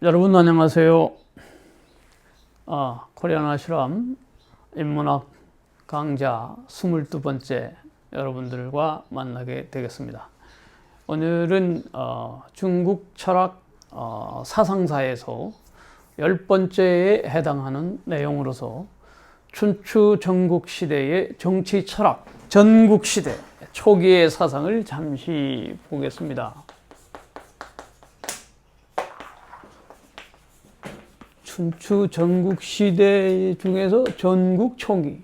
여러분 안녕하세요. 코리안 아슈람 인문학 강좌 22번째 여러분들과 만나게 되겠습니다. 오늘은 중국 철학 사상사에서 10번째에 해당하는 내용으로서 춘추 전국시대의 정치 철학, 전국시대 초기의 사상을 잠시 보겠습니다. 춘추 전국시대 중에서 전국 초기,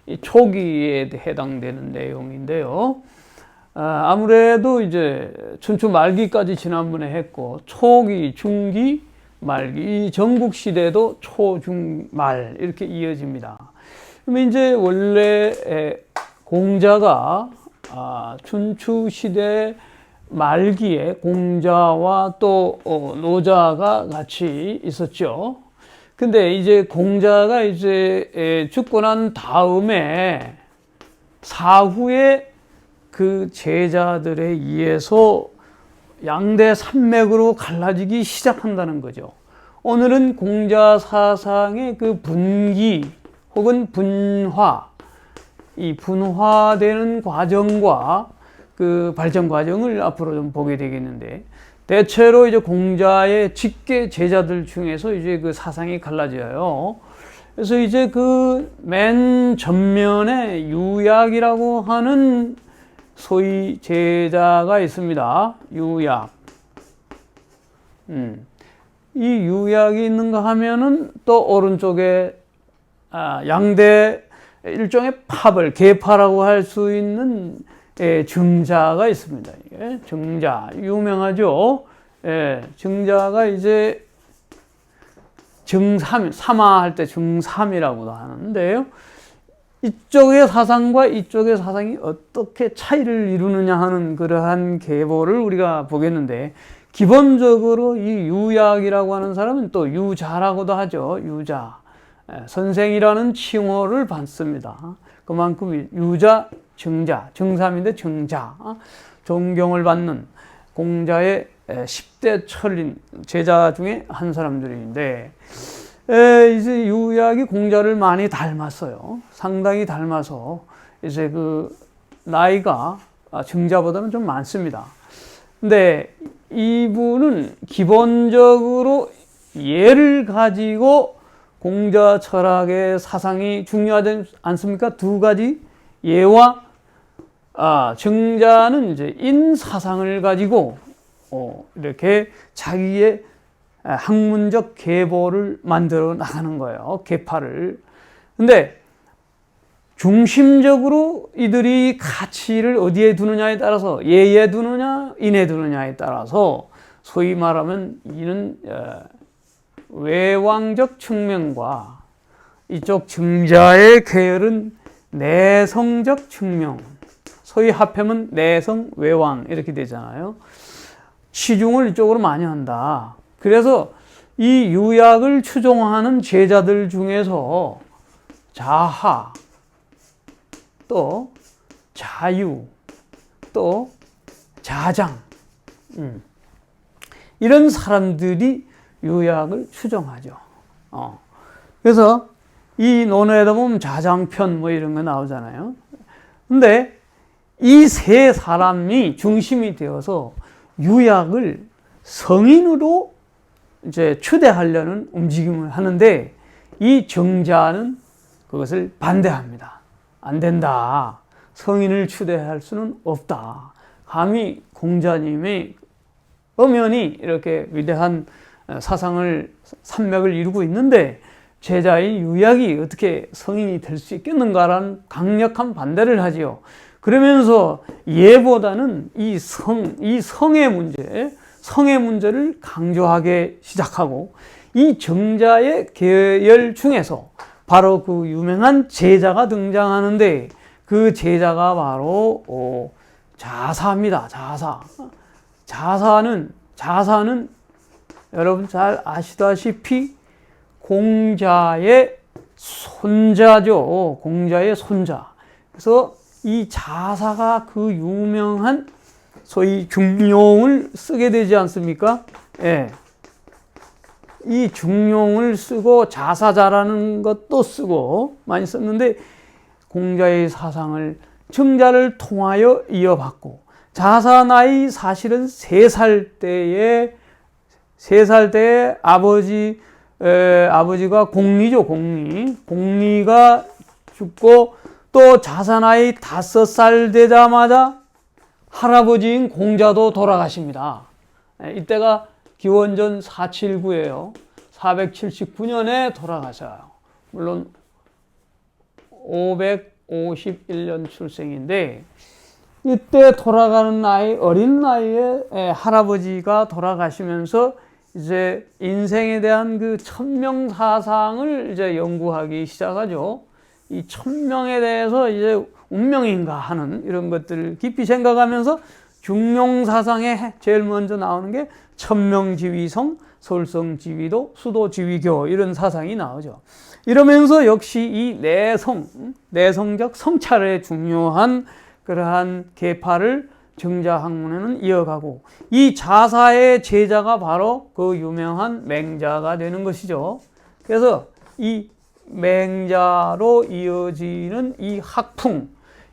이 초기에 해당되는 내용인데요. 아무래도 이제 춘추 말기까지 지난번에 했고, 초기, 중기, 말기, 이 전국시대도 초, 중, 말 이렇게 이어집니다. 그러면 이제 원래 공자가 춘추시대 말기에 공자와 또 노자가 같이 있었죠. 근데 이제 공자가 이제 죽고 난 다음에 사후에 그 제자들에 의해서 양대 산맥으로 갈라지기 시작한다는 거죠. 오늘은 공자 사상의 그 분기 혹은 분화, 이 분화되는 과정과 그 발전 과정을 앞으로 좀 보게 되겠는데, 대체로 이제 공자의 직계 제자들 중에서 이제 그 사상이 갈라져요. 그래서 이제 그 맨 전면에 유약이라고 하는 소위 제자가 있습니다. 유약. 이 유약이 있는가 하면은 또 오른쪽에 양대 일종의 파벌, 계파라고 할 수 있는 정자가 있습니다. 이게 정자 유명하죠. 정자가 이제 정삼, 삼화할 때 정삼이라고도 하는데요. 이쪽의 사상과 이쪽의 사상이 어떻게 차이를 이루느냐 하는 그러한 계보를 우리가 보겠는데, 기본적으로 이 유약이라고 하는 사람은 또 유자라고도 하죠. 유자. 선생이라는 칭호를 받습니다. 그만큼 유자, 정자, 정삼인데 정자, 존경을 받는 공자의 10대 철인 제자 중에 한 사람들인데, 이제 유약이 공자를 많이 닮았어요. 상당히 닮아서 이제 그 나이가 정자보다는 좀 많습니다. 근데 이분은 기본적으로 예를 가지고 공자 철학의 사상이 중요하지 않습니까? 두 가지 예와 정자는 이제 인사상을 가지고 이렇게 자기의 학문적 계보를 만들어 나가는 거예요. 계파를. 근데 중심적으로 이들이 가치를 어디에 두느냐에 따라서, 예에 두느냐, 인에 두느냐에 따라서, 소위 말하면 이는 외왕적 측면과 이쪽 정자의 계열은 내성적 측면, 소위 합하면 내성, 외왕 이렇게 되잖아요. 치중을 이쪽으로 많이 한다. 그래서 이 유약을 추종하는 제자들 중에서 자하, 또 자유, 또 자장, 이런 사람들이 유약을 추종하죠. 그래서 이 논어에다 보면 자장편 뭐 이런 거 나오잖아요. 근데 이 세 사람이 중심이 되어서 유약을 성인으로 이제 추대하려는 움직임을 하는데, 이 정자는 그것을 반대합니다. 안 된다. 성인을 추대할 수는 없다. 감히 공자님의 엄연히 이렇게 위대한 사상을, 산맥을 이루고 있는데 제자인 유약이 어떻게 성인이 될 수 있겠는가라는 강력한 반대를 하지요. 그러면서 예보다는 이 성의 문제, 성의 문제를 강조하기 시작하고, 이 정자의 계열 중에서 바로 그 유명한 제자가 등장하는데, 그 제자가 바로 자사입니다. 자사는 여러분 잘 아시다시피 공자의 손자죠. 공자의 손자. 그래서 이 자사가 그 유명한 소위 중용을 쓰게 되지 않습니까? 예. 이 중용을 쓰고 자사자라는 것도 쓰고 많이 썼는데 공자의 사상을 증자를 통하여 이어받고 자사 나이 사실은 3살 때에 아버지가 공리죠. 공리가 죽고 또 자사 나이 5살 되자마자 할아버지인 공자도 돌아가십니다. 이때가 기원전 479예요. 479년에 돌아가셔요. 물론 551년 출생인데 이때 돌아가는 어린 나이에 할아버지가 돌아가시면서 이제 인생에 대한 그 천명사상을 이제 연구하기 시작하죠. 이 천명에 대해서 이제 운명인가 하는 이런 것들을 깊이 생각하면서 중용사상에 제일 먼저 나오는 게 천명지위성, 설성지위도, 수도지위교 이런 사상이 나오죠. 이러면서 역시 이 내성적 성찰에 중요한 그러한 계파를 정자학문에는 이어가고 이 자사의 제자가 바로 그 유명한 맹자가 되는 것이죠. 그래서 이 맹자로 이어지는 이 학풍,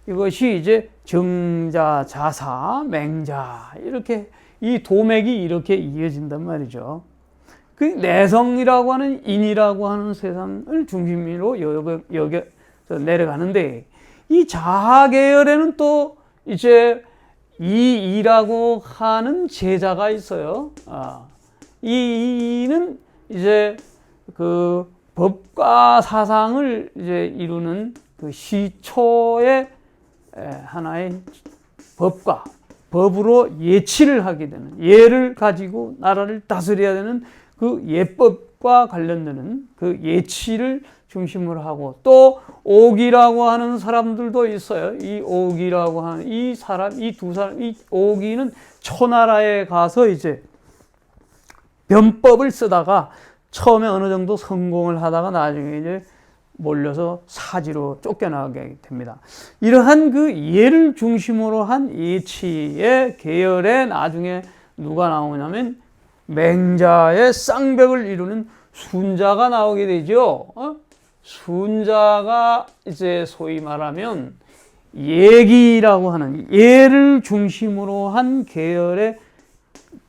이것이 이제 정자, 자사, 맹자 이렇게 이 도맥이 이렇게 이어진단 말이죠. 그 내성이라고 하는 인이라고 하는 세상을 중심으로 내려가는데 이 자하 계열에는 또 이제 이라고 하는 제자가 있어요. 이는 이제 그 법과 사상을 이제 이루는 그 시초의 하나의 법으로 예치를 하게 되는, 예를 가지고 나라를 다스려야 되는 그 예법과 관련되는 그 예치를 중심으로 하고, 또 옥이라고 하는 사람들도 있어요. 이 옥이라고 하는 이 두 사람, 이 옥이는 초나라에 가서 이제 변법을 쓰다가 처음에 어느 정도 성공을 하다가 나중에 이제 몰려서 사지로 쫓겨나게 됩니다. 이러한 그 예를 중심으로 한 예치의 계열에 나중에 누가 나오냐면 맹자의 쌍벽을 이루는 순자가 나오게 되죠. 순자가 이제 소위 말하면 예기라고 하는 예를 중심으로 한 계열의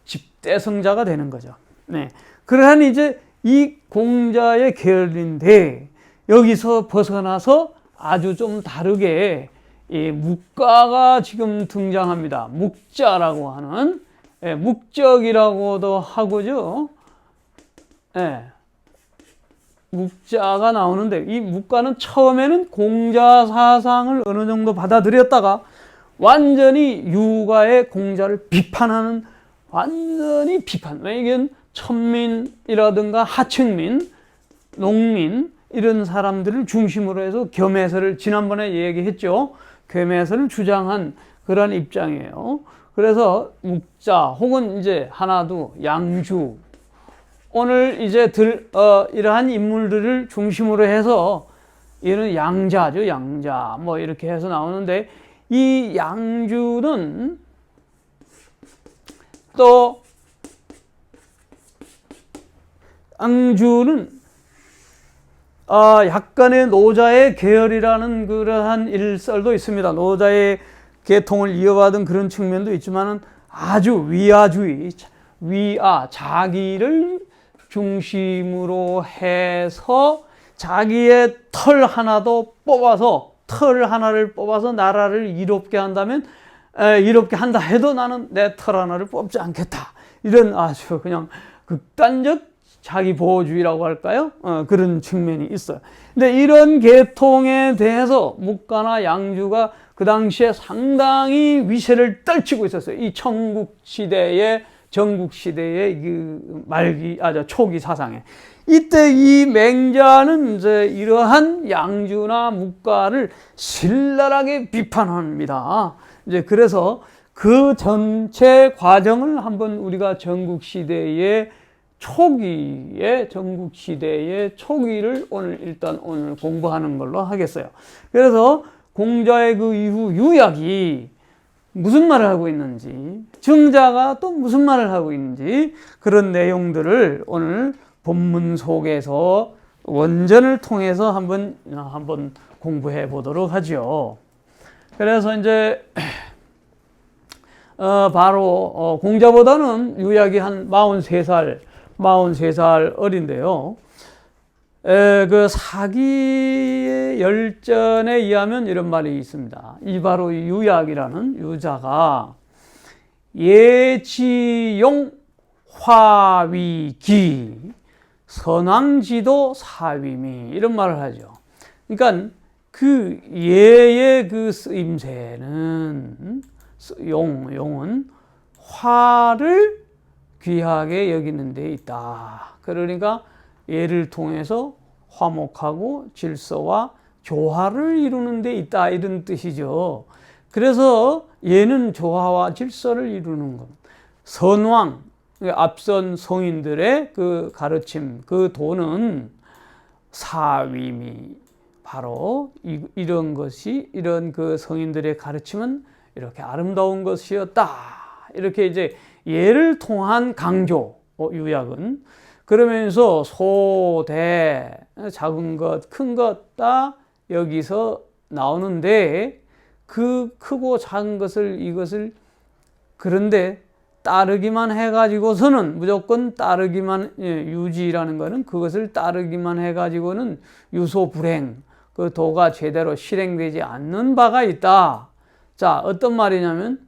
집대성자가 되는 거죠. 네. 그러한 이제 이 공자의 계열인데 여기서 벗어나서 아주 좀 다르게 이 묵가가 지금 등장합니다. 묵자라고 하는 묵적이라고도 하고죠. 묵자가 나오는데 이 묵가는 처음에는 공자 사상을 어느 정도 받아들였다가 완전히 유가의 공자를 비판하는 완전히 비판. 이건 천민이라든가 하층민, 농민 이런 사람들을 중심으로 해서 겸해설을 지난번에 얘기했죠. 겸해설을 주장한 그런 입장이에요. 그래서 묵자 혹은 이제 하나도 양주 오늘 이제 이러한 인물들을 중심으로 해서 이런 양자죠. 양자 뭐 이렇게 해서 나오는데 이 양주는 또 양주는 약간의 노자의 계열이라는 그러한 일설도 있습니다. 노자의 계통을 이어받은 그런 측면도 있지만은 아주 위아주의, 자기를 중심으로 해서 자기의 털 하나를 뽑아서 나라를 이롭게 한다면 이롭게 한다 해도 나는 내 털 하나를 뽑지 않겠다. 이런 아주 그냥 극단적 자기 보호주의라고 할까요? 그런 측면이 있어요. 근데 이런 계통에 대해서 묵가나 양주가 그 당시에 상당히 위세를 떨치고 있었어요. 이 전국시대의 그 초기 사상에. 이때 이 맹자는 이제 이러한 양주나 묵가를 신랄하게 비판합니다. 이제 그래서 그 전체 과정을 한번 우리가 전국시대의 초기를 오늘 공부하는 걸로 하겠어요. 그래서 공자의 그 이후 유약이 무슨 말을 하고 있는지, 정자가 또 무슨 말을 하고 있는지 그런 내용들을 오늘 본문 속에서 원전을 통해서 한번 공부해 보도록 하죠. 그래서 이제 바로 공자보다는 유약이 한 43살 어린데요. 그 사기의 열전에 의하면 이런 말이 있습니다. 이 바로 유약이라는 유자가 예지용 화위기 선왕지도 사위미 이런 말을 하죠. 그러니까 그 예의 그 쓰임새는 용은 화를 귀하게 여기는 데 있다. 그러니까 예를 통해서 화목하고 질서와 조화를 이루는 데 있다 이런 뜻이죠. 그래서 예는 조화와 질서를 이루는 것. 선왕, 앞선 성인들의 그 가르침, 그 도는 사위미 바로 이런 것이 이런 그 성인들의 가르침은 이렇게 아름다운 것이었다. 이렇게 이제 예를 통한 강조 유약은 그러면서 소, 대, 작은 것, 큰 것 다 여기서 나오는데 그 크고 작은 것을 이것을 그런데 따르기만 해가지고서는 무조건 따르기만 유지라는 거는 그것을 따르기만 해가지고는 유소 불행 그 도가 제대로 실행되지 않는 바가 있다. 자, 어떤 말이냐면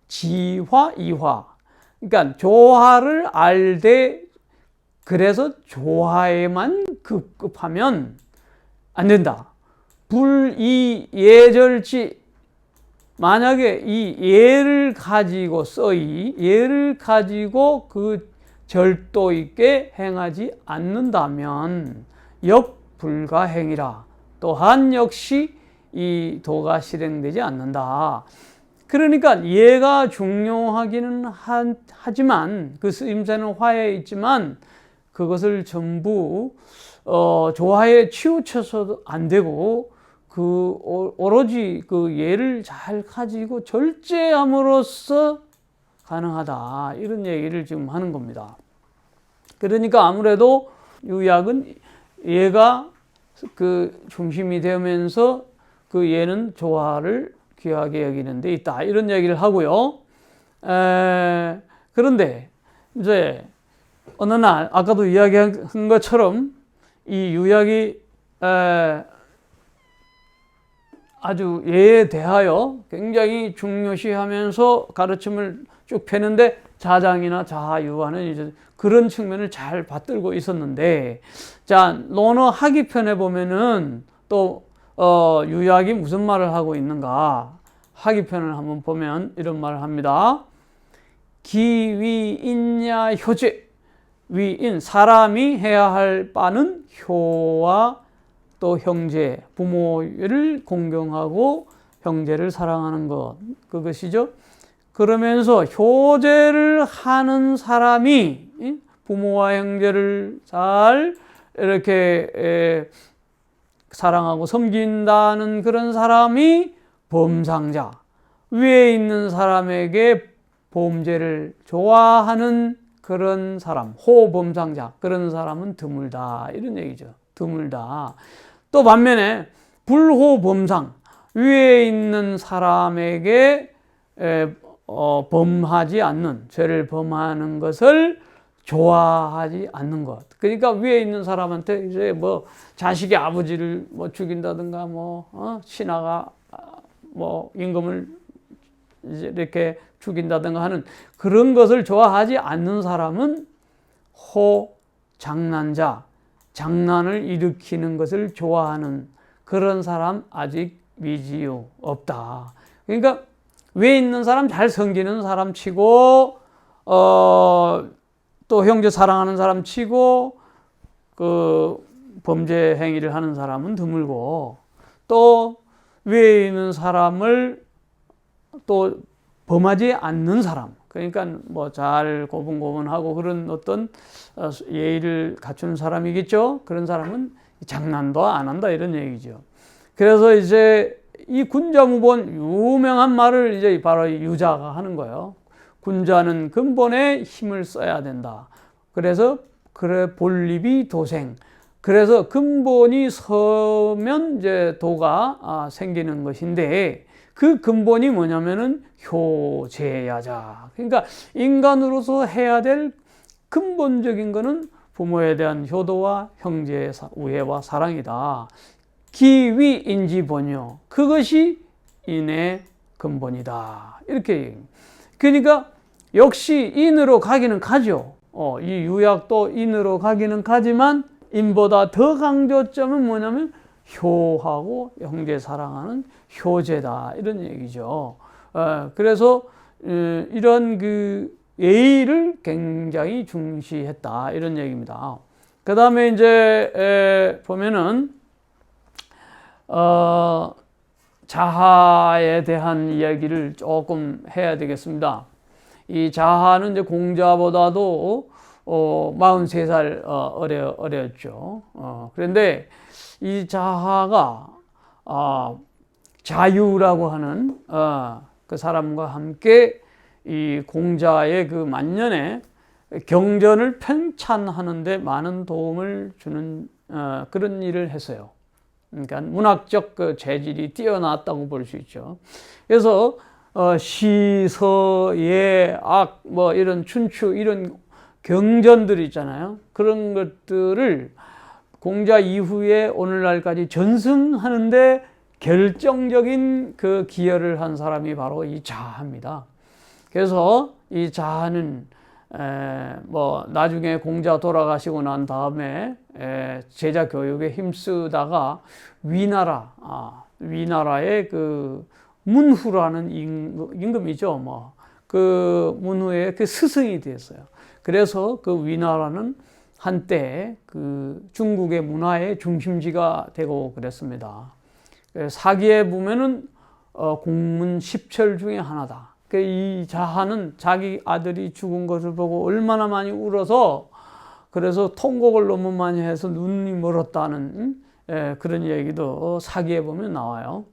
지화, 이화. 그러니까 조화를 알되 그래서 조화에만 급급하면 안 된다. 불이 예절지 만약에 이 예를 가지고 예를 가지고 그 절도 있게 행하지 않는다면 역불가행이라. 또한 역시 이 도가 실행되지 않는다. 그러니까 예가 중요하기는 하지만 그 쓰임새는 화에 있지만 그것을 전부 조화에 치우쳐서도 안 되고 그 오로지 그 예를 잘 가지고 절제함으로써 가능하다 이런 얘기를 지금 하는 겁니다. 그러니까 아무래도 유약은 예가 그 중심이 되면서 그 예는 조화를 귀하게 여기는 데 있다 이런 얘기를 하고요. 그런데 이제 어느 날 아까도 이야기한 것처럼 이 유약이 아주 예에 대하여 굉장히 중요시하면서 가르침을 쭉 펴는데 자장이나 자하유하는 이제 그런 측면을 잘 받들고 있었는데, 자, 논어 하기편에 보면은 또 유약이 무슨 말을 하고 있는가? 하기편을 한번 보면 이런 말을 합니다. 기위인야 효제. 위인, 사람이 해야 할 바는 효와 또 형제, 부모를 공경하고 형제를 사랑하는 것, 그것이죠. 그러면서 효제를 하는 사람이 부모와 형제를 잘 이렇게 사랑하고 섬긴다는 그런 사람이 범상자, 위에 있는 사람에게 범죄를 좋아하는 그런 사람, 호범상자, 그런 사람은 드물다 이런 얘기죠. 드물다. 또 반면에 불호범상, 위에 있는 사람에게 범하지 않는, 죄를 범하는 것을 좋아하지 않는 것. 그러니까 위에 있는 사람한테 이제 뭐 자식의 아버지를 뭐 죽인다든가 신하가 뭐 임금을 이제 이렇게 죽인다든가 하는 그런 것을 좋아하지 않는 사람은 호장난자, 장난을 일으키는 것을 좋아하는 그런 사람 아직 미지요 없다. 그러니까 위에 있는 사람 잘 섬기는 사람 치고 또 형제 사랑하는 사람 치고 그 범죄 행위를 하는 사람은 드물고, 또 위에 있는 사람을 또 범하지 않는 사람, 그러니까 뭐 잘 고분고분하고 그런 어떤 예의를 갖춘 사람이겠죠. 그런 사람은 장난도 안 한다 이런 얘기죠. 그래서 이제 이 군자무본 유명한 말을 이제 바로 유자가 하는 거예요. 군자는 근본에 힘을 써야 된다. 그래서 그래 본립이 도생. 그래서 근본이 서면 이제 도가 생기는 것인데 그 근본이 뭐냐면은 효제야자. 그러니까 인간으로서 해야 될 근본적인 거는 부모에 대한 효도와 형제 우애와 사랑이다. 기위인지 번요. 그것이 인의 근본이다. 이렇게. 그러니까 역시 인으로 가기는 가죠. 이 유약도 인으로 가기는 가지만 인보다 더 강조점은 뭐냐면 효하고 형제 사랑하는 효제다. 이런 얘기죠. 그래서 이런 그 예의를 굉장히 중시했다. 이런 얘기입니다. 그 다음에 이제 보면은 자하에 대한 이야기를 조금 해야 되겠습니다. 이 자하는 이제 공자보다도 43살 어렸죠. 그런데 이 자하가 자유라고 하는 그 사람과 함께 이 공자의 그 만년에 경전을 편찬하는데 많은 도움을 주는 그런 일을 했어요. 그러니까 문학적 그 재질이 뛰어났다고 볼 수 있죠. 그래서 시, 서, 예, 악, 뭐 이런 춘추 이런 경전들 있잖아요. 그런 것들을 공자 이후에 오늘날까지 전승하는데 결정적인 그 기여를 한 사람이 바로 이 자하입니다. 그래서 이 자하는 뭐 나중에 공자 돌아가시고 난 다음에 제자 교육에 힘쓰다가 위나라의 그 문후라는 임금이죠. 뭐 그 문후의 그 스승이 됐어요. 그래서 그 위나라는 한때 그 중국의 문화의 중심지가 되고 그랬습니다. 사기에 보면은 공문 10철 중에 하나다. 이 자하는 자기 아들이 죽은 것을 보고 얼마나 많이 울어서 그래서 통곡을 너무 많이 해서 눈이 멀었다는 그런 얘기도 사기에 보면 나와요.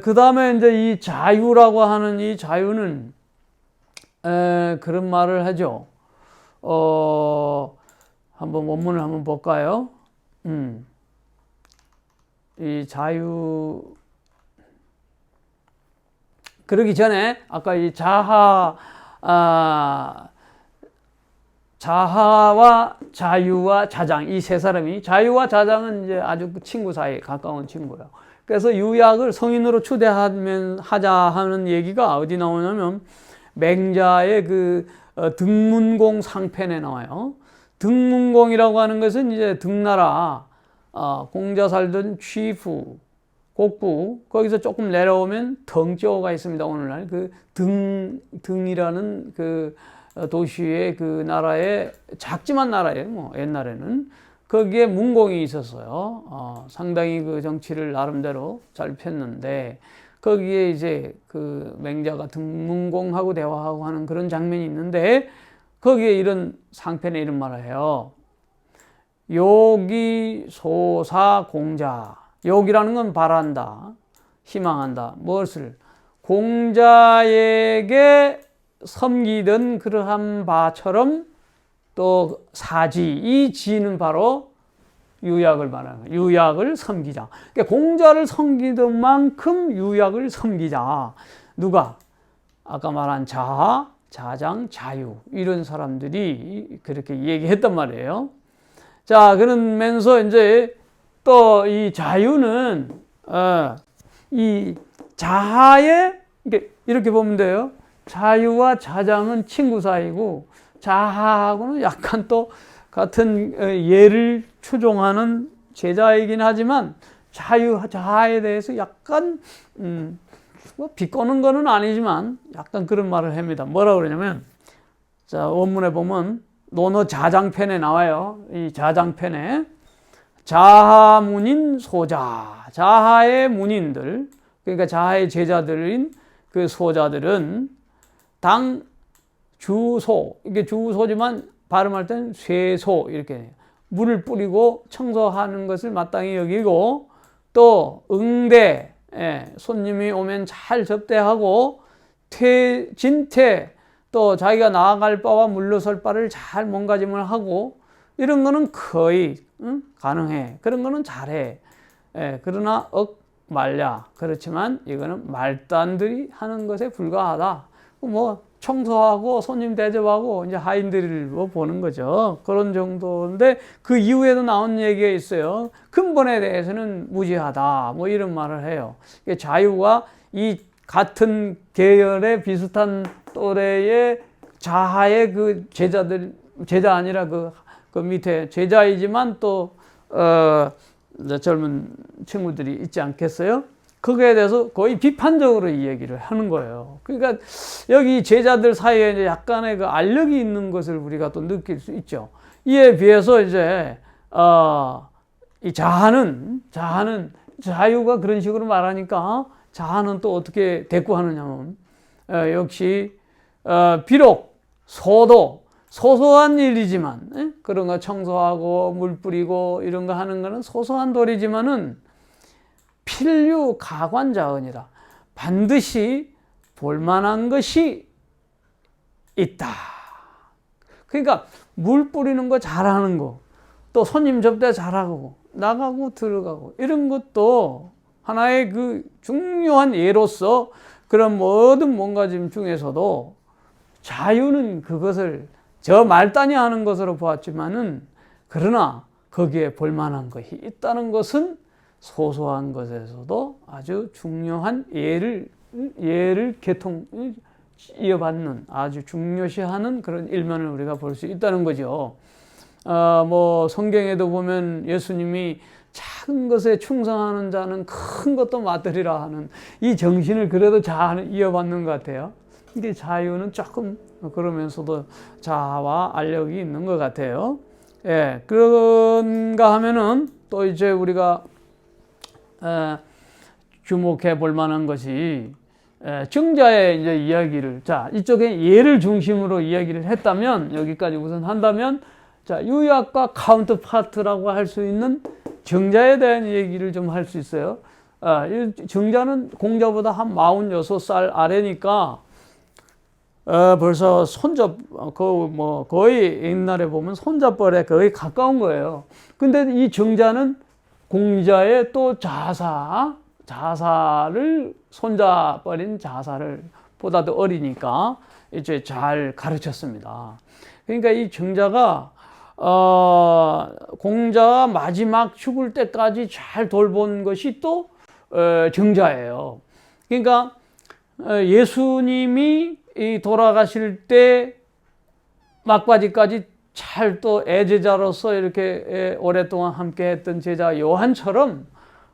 그 다음에 이제 이 자유라고 하는 이 자유는 그런 말을 하죠. 한번 원문을 한번 볼까요? 이 자유 그러기 전에 아까 이 자하와 자유와 자장 이 세 사람이 자유와 자장은 이제 아주 친구 사이 가까운 친구예요. 그래서 유약을 성인으로 추대하자 하는 얘기가 어디 나오냐면 맹자의 그 등문공 상편에 나와요. 등문공이라고 하는 것은 이제 등나라 공자 살던 취후 곡부 거기서 조금 내려오면 덩저가 있습니다. 오늘날 그 등이라는 그 도시의 그 나라의 작지만 나라예요. 뭐 옛날에는 거기에 문공이 있었어요. 상당히 그 정치를 나름대로 잘 폈는데 거기에 이제 그 맹자가 등문공하고 대화하고 하는 그런 장면이 있는데 거기에 이런 상편에 이런 말을 해요. 요기 소사 공자. 욕이라는 건 바란다, 희망한다. 무엇을? 공자에게 섬기던 그러한 바처럼 또 사지, 이 지는 바로 유약을 말하는 거예요. 유약을 섬기자. 그러니까 공자를 섬기던 만큼 유약을 섬기자. 누가? 아까 말한 자하, 자장, 자유 이런 사람들이 그렇게 얘기했단 말이에요. 자, 그러면서 이제 또 이 자유는 이 자하에 이렇게 보면 돼요. 자유와 자장은 친구 사이고 자하하고는 약간 또 같은 예를 추종하는 제자이긴 하지만 자하에 대해서 약간 뭐 비꼬는 거는 아니지만 약간 그런 말을 합니다. 뭐라고 그러냐면 자 원문에 보면 논어 자장편에 나와요. 이 자장편에 자하문인 소자, 자하의 문인들, 그러니까 자하의 제자들인 그 소자들은 당 주소, 이게 주소지만 발음할 때는 쇠소 이렇게 물을 뿌리고 청소하는 것을 마땅히 여기고 또 응대, 손님이 오면 잘 접대하고 진퇴, 또 자기가 나아갈 바와 물러설 바를 잘 몸가짐을 하고 이런 거는 거의 가능해. 그런 거는 잘해. 그러나 말야. 그렇지만 이거는 말단들이 하는 것에 불과하다. 뭐 청소하고 손님 대접하고 이제 하인들을 뭐 보는 거죠. 그런 정도인데 그 이후에도 나온 얘기가 있어요. 근본에 대해서는 무지하다. 뭐 이런 말을 해요. 자유가 이 같은 계열의 비슷한 또래의 자하의 그 제자들, 제자 아니라 그 밑에 제자이지만 또 젊은 친구들이 있지 않겠어요? 거기에 대해서 거의 비판적으로 이 얘기를 하는 거예요. 그러니까 여기 제자들 사이에 이제 약간의 그 알력이 있는 것을 우리가 또 느낄 수 있죠. 이에 비해서 이제 이 자하는 자유가 그런 식으로 말하니까 자하는 또 어떻게 대꾸하느냐면 역시 비록 소소한 일이지만 그런 거 청소하고 물 뿌리고 이런 거 하는 거는 소소한 도리지만은 필류 가관자언이라 반드시 볼만한 것이 있다. 그러니까 물 뿌리는 거 잘하는 거, 또 손님 접대 잘하고 나가고 들어가고 이런 것도 하나의 그 중요한 예로서 그런 모든 몸가짐 중에서도 자유는 그것을 저 말단이 하는 것으로 보았지만은 그러나 거기에 볼만한 것이 있다는 것은 소소한 것에서도 아주 중요한 예를 이어받는 아주 중요시하는 그런 일면을 우리가 볼 수 있다는 거죠. 뭐 성경에도 보면 예수님이 작은 것에 충성하는 자는 큰 것도 맡으리라 하는 이 정신을 그래도 잘 이어받는 것 같아요. 이게 자유는 조금 그러면서도 자아와 알력이 있는 것 같아요. 예, 그런가 하면은 또 이제 우리가 주목해 볼 만한 것이 증자의 이제 이야기를, 자, 이쪽에 예를 중심으로 이야기를 했다면, 여기까지 우선 한다면, 자, 유약과 카운터파트라고 할 수 있는 증자에 대한 얘기를 좀 할 수 있어요. 이 증자는 공자보다 한 46살 아래니까, 벌써 거의 옛날에 보면 손자뻘에 거의 가까운 거예요. 근데 이 증자는 공자의 또 자사를, 손자뻘인 자사를 보다도 어리니까 이제 잘 가르쳤습니다. 그러니까 이 증자가 공자가 마지막 죽을 때까지 잘 돌본 것이 또 증자예요. 그러니까 예수님이 돌아가실 때 막바지까지 잘 또 애제자로서 이렇게 오랫동안 함께 했던 제자 요한처럼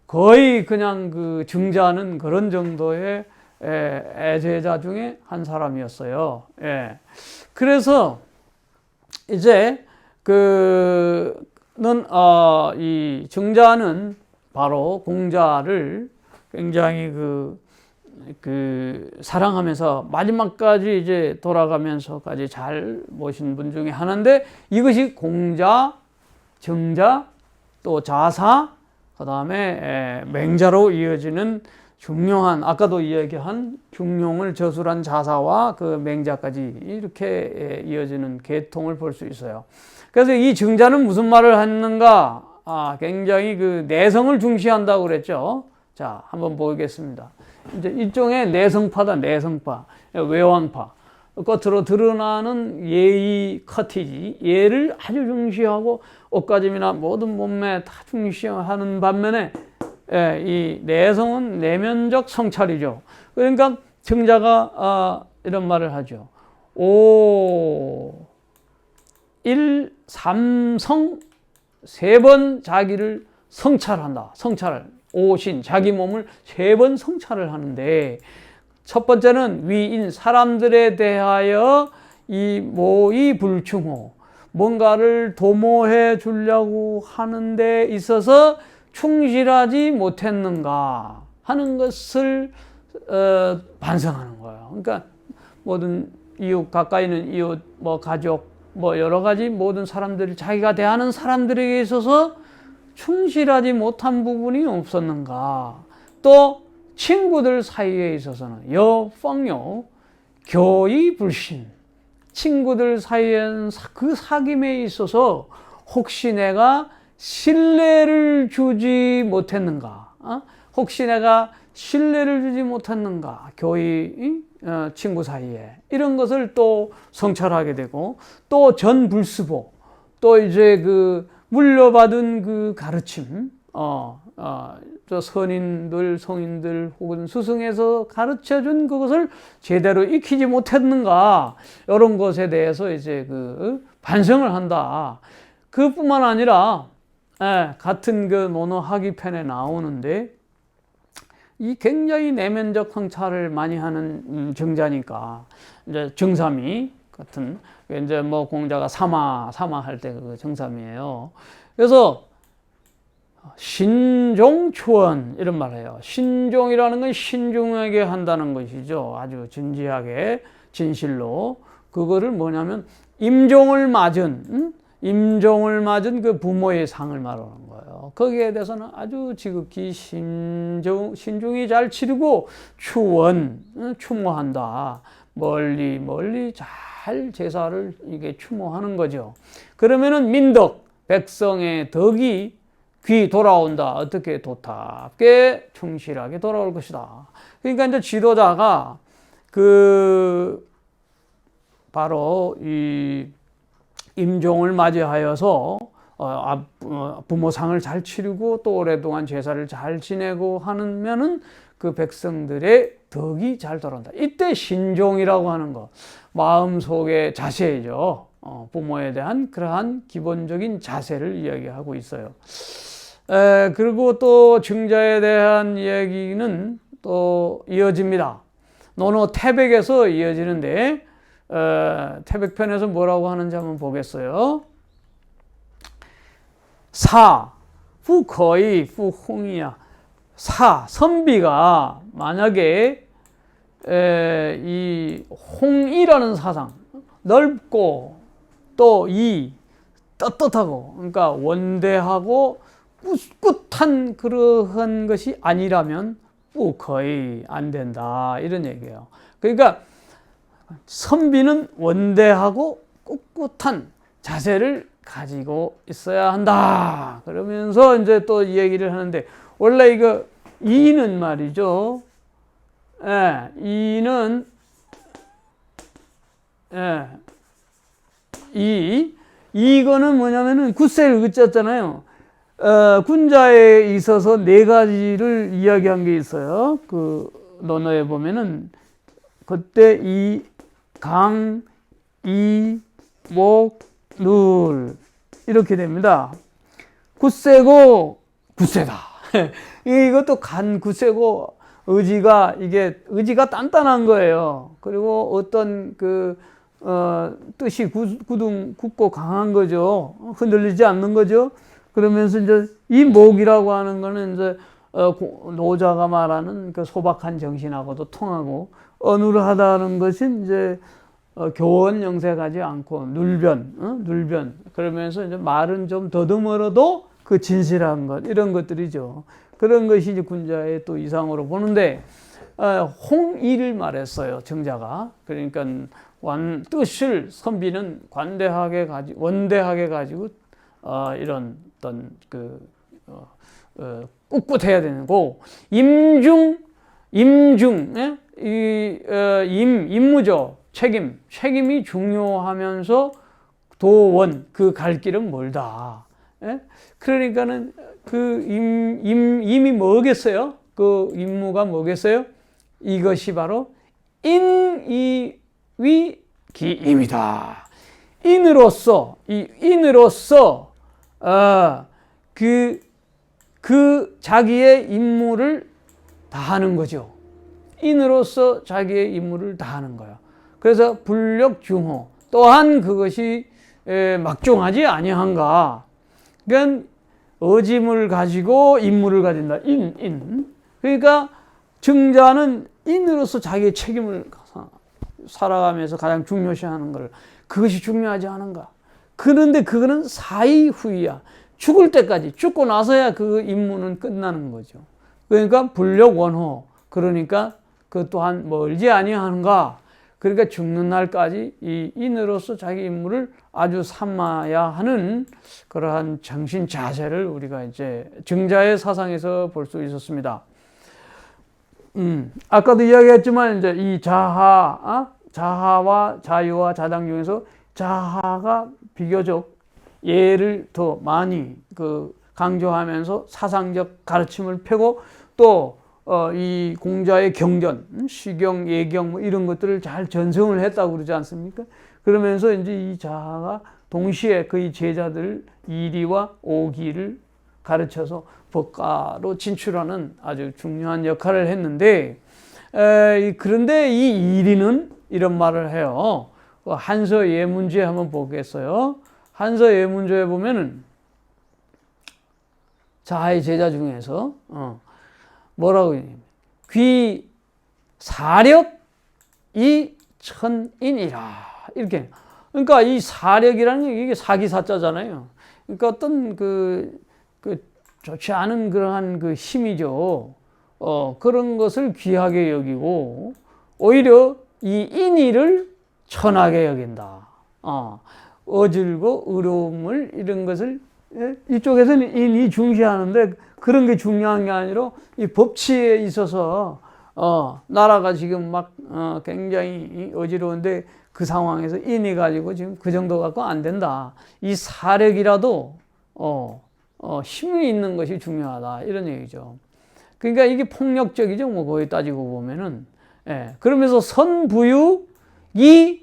거의 그냥 그 증자는 그런 정도의 애제자 중에 한 사람이었어요. 예. 그래서 이제 이 증자는 바로 공자를 굉장히 사랑하면서 마지막까지 이제 돌아가면서까지 잘 모신 분 중에 하나인데, 이것이 공자, 증자, 또 자사, 그 다음에 맹자로 이어지는 중용한, 아까도 이야기한 중용을 저술한 자사와 그 맹자까지 이렇게 이어지는 계통을 볼 수 있어요. 그래서 이 증자는 무슨 말을 했는가? 굉장히 그 내성을 중시한다고 그랬죠. 자, 한번 보겠습니다. 이제 일종의 내성파다, 내성파, 외왕파. 겉으로 드러나는 예의 커티지, 예를 아주 중시하고 옷가짐이나 모든 몸매 다 중시하는 반면에 이 내성은 내면적 성찰이죠. 그러니까 증자가 이런 말을 하죠. 3성 3번 자기를 성찰한다. 성찰을. 오신, 자기 몸을 3번 성찰을 하는데, 첫 번째는 위인, 사람들에 대하여 이 모의 불충호, 뭔가를 도모해 주려고 하는 데 있어서 충실하지 못했는가 하는 것을 반성하는 거예요. 그러니까 모든 이웃, 가까이 있는 이웃, 뭐 가족, 뭐 여러 가지 모든 사람들을, 자기가 대하는 사람들에게 있어서 충실하지 못한 부분이 없었는가. 또 친구들 사이에 있어서는 여펑요, 교의 불신, 친구들 사이에는 그 사귐에 있어서 혹시 내가 신뢰를 주지 못했는가? 혹시 내가 신뢰를 주지 못했는가? 교의, 친구 사이에. 이런 것을 또 성찰하게 되고, 또 전불수보, 또 이제 그 물려받은 그 가르침, 저 선인들, 성인들 혹은 스승에서 가르쳐 준 그것을 제대로 익히지 못했는가? 이런 것에 대해서 이제 그 반성을 한다. 그뿐만 아니라, 같은 그 논어학위편에 나오는데, 이 굉장히 내면적 성찰을 많이 하는 정자니까, 이제 정삼위 같은, 이제 뭐 공자가 사마 할 때 그 정삼이에요. 그래서 신종초원 이런 말을 해요. 신종이라는 건 신중하게 한다는 것이죠. 아주 진지하게, 진실로. 그거를 뭐냐면, 임종을 맞은 그 부모의 상을 말하는 거예요. 거기에 대해서는 아주 지극히 신중히 잘 치르고 추모한다. 멀리 잘 제사를 이게 추모하는 거죠. 그러면은 민덕, 백성의 덕이 귀 돌아온다. 어떻게 도탑게 충실하게 돌아올 것이다. 그러니까 이제 지도자가 바로 이 임종을 맞이하여서 부모상을 잘 치르고 또 오랫동안 제사를 잘 지내고 하면은 그 백성들의 덕이 잘 돌아온다. 이때 신종이라고 하는 거, 마음속의 자세죠. 부모에 대한 그러한 기본적인 자세를 이야기하고 있어요. 그리고 또 증자에 대한 이야기는 또 이어집니다. 논어 태백에서 이어지는데, 태백편에서 뭐라고 하는지 한번 보겠어요. 후거의 후홍이야. 선비가 만약에 이 홍이라는 사상, 넓고 또 떳떳하고, 그러니까 원대하고 꿋꿋한 그러한 것이 아니라면 거의 안 된다, 이런 얘기예요. 그러니까 선비는 원대하고 꿋꿋한 자세를 가지고 있어야 한다. 그러면서 이제 또 얘기를 하는데, 원래 이거 이는 말이죠. 이는 이거는 뭐냐면은 굳세를 그쳤잖아요. 군자에 있어서 네 가지를 이야기한 게 있어요. 그 논어에 보면은 그때 목, 이렇게 됩니다. 굳세고 굳세다. 이것도 굳세고 의지가 단단한 거예요. 그리고 어떤 뜻이 굳고 강한 거죠. 흔들리지 않는 거죠. 그러면서 이제 이 목이라고 하는 거는 이제 노자가 말하는 그 소박한 정신하고도 통하고, 어눌하다는 것이 이제 교원 영색하지 않고 눌변. 그러면서 이제 말은 좀 더듬어도 그 진실한 것, 이런 것들이죠. 그런 것이 이제 군자의 또 이상으로 보는데, 홍이를 말했어요, 정자가. 그러니까 뜻을 선비는 원대하게 가지고 이런 어떤 꿋꿋해야 되는 거. 임무죠. 책임이 중요하면서 도원, 그 갈 길은 멀다. 그러니까는 임이 뭐겠어요? 그 임무가 뭐겠어요? 이것이 바로 인이위기임이다. 인으로서 그 자기의 임무를 다하는 거죠. 인으로서 자기의 임무를 다하는 거예요. 그래서 불력중호, 또한 그것이 막중하지 아니한가. 그러니까 어짐을 가지고 임무를 가진다. 그러니까 증자는 인으로서 자기의 책임을 살아가면서 가장 중요시하는 걸, 그것이 중요하지 않은가. 그런데 그거는 사이후이야. 죽을 때까지, 죽고 나서야 그 임무는 끝나는 거죠. 그러니까 불력원호, 그러니까 그 또한 멀지 아니하는가. 그러니까 죽는 날까지 이 인으로서 자기 임무를 아주 삼아야 하는 그러한 정신 자세를 우리가 이제 증자의 사상에서 볼 수 있었습니다. 아까도 이야기했지만 이제 이 자하와 자유와 자당 중에서 자하가 비교적 예를 더 많이 강조하면서 사상적 가르침을 펴고 또 이 공자의 경전, 시경, 예경 뭐 이런 것들을 잘 전승을 했다고 그러지 않습니까? 그러면서 이제 이 자하가 동시에 그의 제자들 이리와 오기를 가르쳐서 법가로 진출하는 아주 중요한 역할을 했는데, 그런데 이 이리는 이런 말을 해요. 한서 예문주에 한번 보겠어요. 한서 예문주에 보면은 자하의 제자 중에서 뭐라고 했냐면 귀 사력이 천인이라 이렇게. 그러니까 이 사력이라는 게 이게 사기사자잖아요. 그러니까 어떤 좋지 않은 그러한 힘이죠. 그런 것을 귀하게 여기고 오히려 이 인의를 천하게 여긴다. 어질고 의로움을 이런 것을 이쪽에서는 인이 중시하는데 그런 게 중요한 게 아니라 이 법치에 있어서 나라가 지금 막 굉장히 어지러운데 그 상황에서 인이 가지고 지금 그 정도 갖고 안 된다. 이 사력이라도 힘이 있는 것이 중요하다 이런 얘기죠. 그러니까 이게 폭력적이죠. 뭐 거기 따지고 보면은. 그러면서 선부유 이후의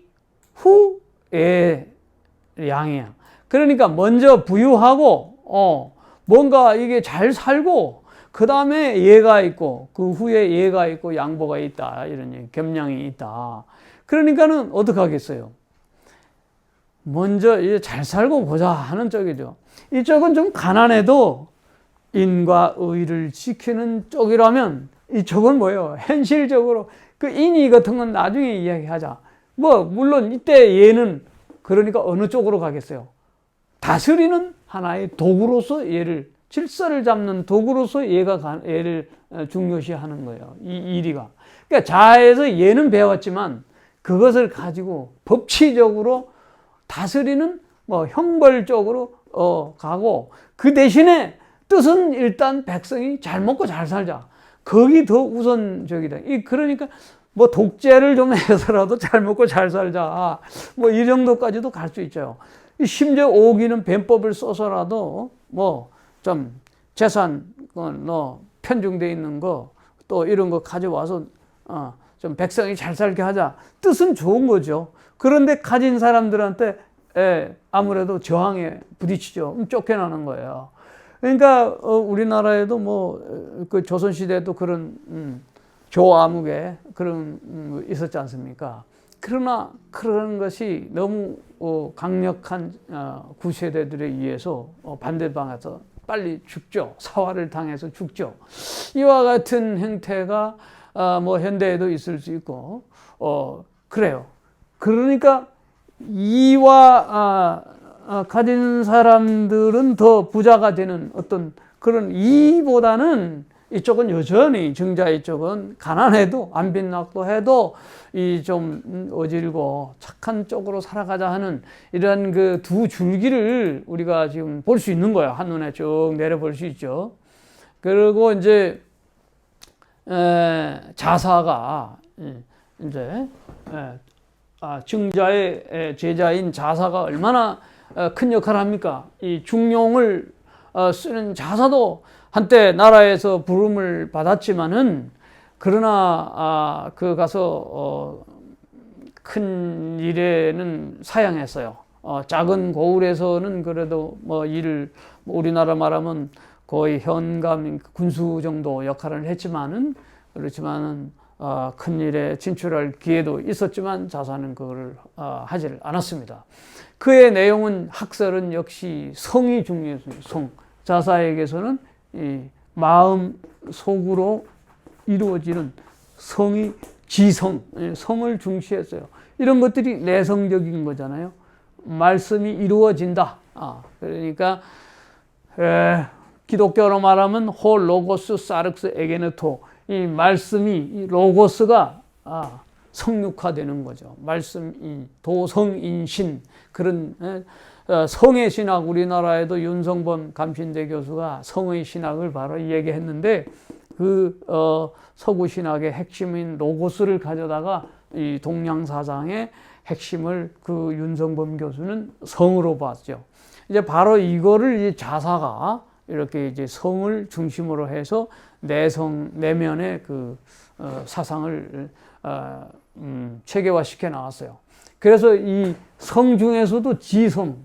양이야. 그러니까 먼저 부유하고 뭔가 이게 잘 살고 그 다음에 예가 있고 그 후에 예가 있고 양보가 있다 이런 얘기, 겸양이 있다. 그러니까는 어떻게 하겠어요? 먼저 이제 잘 살고 보자 하는 쪽이죠. 이쪽은 좀 가난해도 인과 의를 지키는 쪽이라면 이쪽은 뭐예요? 현실적으로 그 인의 같은 건 나중에 이야기하자. 뭐 물론 이때 얘는 그러니까 어느 쪽으로 가겠어요? 다스리는 하나의 도구로서 얘를 질서를 잡는 도구로서 얘를 중요시하는 거예요. 이 이리가. 그러니까 자에서 얘는 배웠지만 그것을 가지고 법치적으로 다스리는 뭐 형벌적으로 가고 그 대신에 뜻은 일단 백성이 잘 먹고 잘 살자. 거기 더 우선적이다. 그러니까 뭐 독재를 좀 해서라도 잘 먹고 잘 살자. 뭐 이 정도까지도 갈 수 있죠. 심지어 오기는 뱀법을 써서라도 뭐 좀 재산 편중돼 있는 거 또 이런 거 가져와서 좀 백성이 잘 살게 하자. 뜻은 좋은 거죠. 그런데 가진 사람들한테 아무래도 저항에 부딪히죠. 쫓겨나는 거예요. 그러니까 우리나라에도 뭐 그 조선시대에도 그런 조아무개 그런 있었지 않습니까? 그러나 그런 것이 너무 강력한 구세대들에 의해서 반대방에서 빨리 죽죠. 사화를 당해서 죽죠. 이와 같은 형태가 뭐 현대에도 있을 수 있고 그래요. 그러니까 이와 가진 사람들은 더 부자가 되는 어떤 그런 이보다는 이쪽은 여전히 증자 이쪽은 가난해도 안 빚났고 해도 이 좀 어질고 착한 쪽으로 살아가자 하는 이런 그 두 줄기를 우리가 지금 볼 수 있는 거예요. 한눈에 쭉 내려볼 수 있죠. 그리고 이제 자사가 이제 증자의 제자인 자사가 얼마나 큰 역할을 합니까? 이 중용을 쓰는 자사도 한때 나라에서 부름을 받았지만은 그러나 그 가서 큰 일에는 사양했어요. 작은 고을에서는 그래도 뭐 일을 우리나라 말하면 거의 현감 군수 정도 역할을 했지만은 그렇지만은 큰 일에 진출할 기회도 있었지만 자사는 그걸 하지를 않았습니다. 그의 내용은 학설은 역시 성이 중요했습니다. 성. 자사에게서는 이 마음 속으로 이루어지는 성이 지성, 성을 중시했어요. 이런 것들이 내성적인 거잖아요. 말씀이 이루어진다. 그러니까 기독교로 말하면 호 로고스 사르크스 에게네토 이 말씀이 이 로고스가 성육화되는 거죠. 말씀인, 도성인신, 그런 성의 신학, 우리나라에도 윤성범 감신대 교수가 성의 신학을 바로 얘기했는데, 그 서구 신학의 핵심인 로고스를 가져다가 이 동양사상의 핵심을 그 윤성범 교수는 성으로 봤죠. 이제 바로 이거를 이 자사가 이렇게 이제 성을 중심으로 해서 내면의 그 사상을 체계화시켜 나왔어요. 그래서 이 성 중에서도 지성,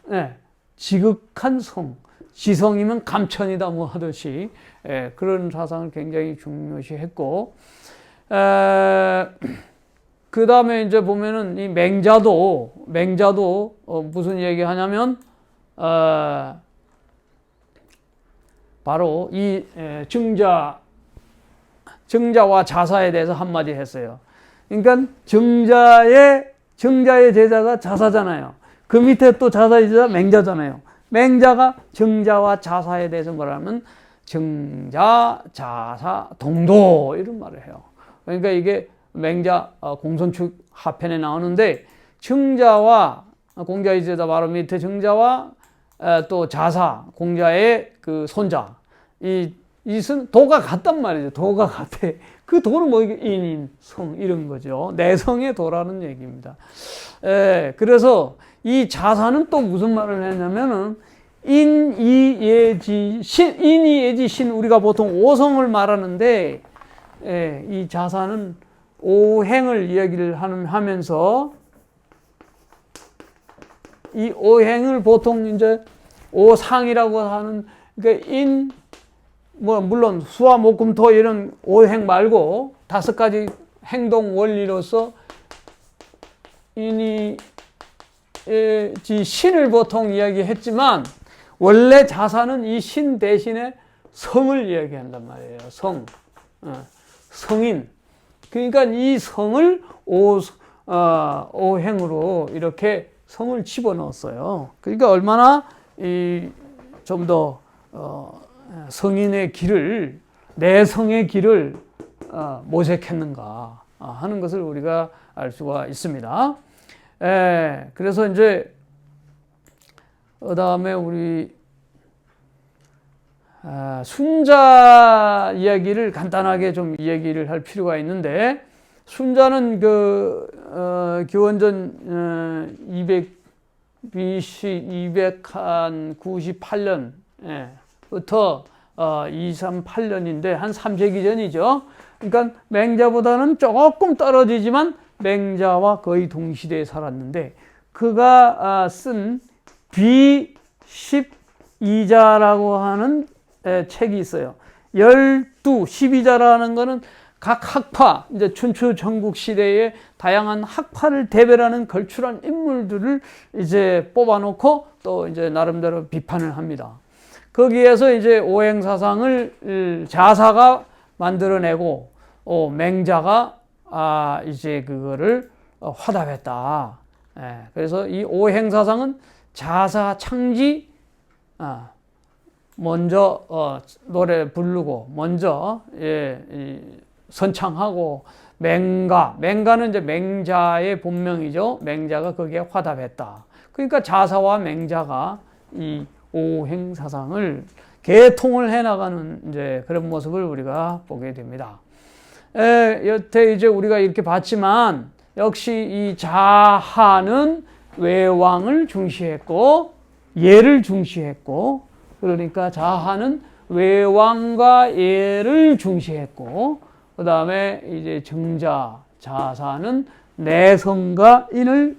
네, 지극한 성, 지성이면 감천이다 뭐 하듯이, 그런 사상을 굉장히 중요시했고, 그 다음에 이제 보면은 이 맹자도 무슨 얘기 하냐면, 바로 이 증자와 자사에 대해서 한마디 했어요. 그러니까 증자의 제자가 자사잖아요. 그 밑에 또 자사의 제자 맹자잖아요. 맹자가 증자와 자사에 대해서 뭐라면 증자, 자사, 동도 이런 말을 해요. 그러니까 이게 맹자 공손축 하편에 나오는데, 증자와 공자의 제자 바로 밑에 증자와 또 자사, 공자의 그 손자, 이것은 도가 같단 말이죠. 도가 같아. 그 도는 뭐 인인, 성 이런 거죠. 내성의 도라는 얘기입니다. 그래서 이 자사는 또 무슨 말을 했냐면은 인이예지 신, 인이예지 신, 우리가 보통 오성을 말하는데, 이 자사는 오행을 이야기를 하면서, 이 오행을 보통 이제 오상이라고 하는, 그러니까 물론 수화 목금토 이런 오행 말고 5가지 행동 원리로서 인이 신을 보통 이야기했지만, 원래 자사는 이 신 대신에 성을 이야기한단 말이에요. 성인. 그러니까 이 성을 오행으로 이렇게 성을 집어넣었어요. 그러니까 얼마나 좀 더 성인의 길을, 내성의 길을 모색했는가 하는 것을 우리가 알 수가 있습니다. 그래서 이제 그다음에 우리 순자 이야기를 간단하게 좀 이야기를 할 필요가 있는데, 순자는 기원전 298년부터 238년인데 한 3세기 전이죠. 그러니까 맹자보다는 조금 떨어지지만 맹자와 거의 동시대에 살았는데, 그가 쓴 비12자라고 하는 책이 있어요. 12자라는 거는 각 학파, 이제 춘추 전국 시대의 다양한 학파를 대별하는 걸출한 인물들을 이제 뽑아놓고 또 이제 나름대로 비판을 합니다. 거기에서 이제 오행사상을 자사가 만들어내고, 맹자가 이제 그거를 화답했다. 그래서 이 오행사상은 자사 창지, 먼저 노래 부르고 먼저 선창하고, 맹가는 이제 맹자의 본명이죠. 맹자가 거기에 화답했다. 그러니까 자사와 맹자가 이 오행사상을 개통을 해나가는 이제 그런 모습을 우리가 보게 됩니다. 여태 이제 우리가 이렇게 봤지만, 역시 이 자하는 외왕을 중시했고 예를 중시했고, 그러니까 자하는 외왕과 예를 중시했고, 그 다음에 이제 증자, 자사는 내성과 인을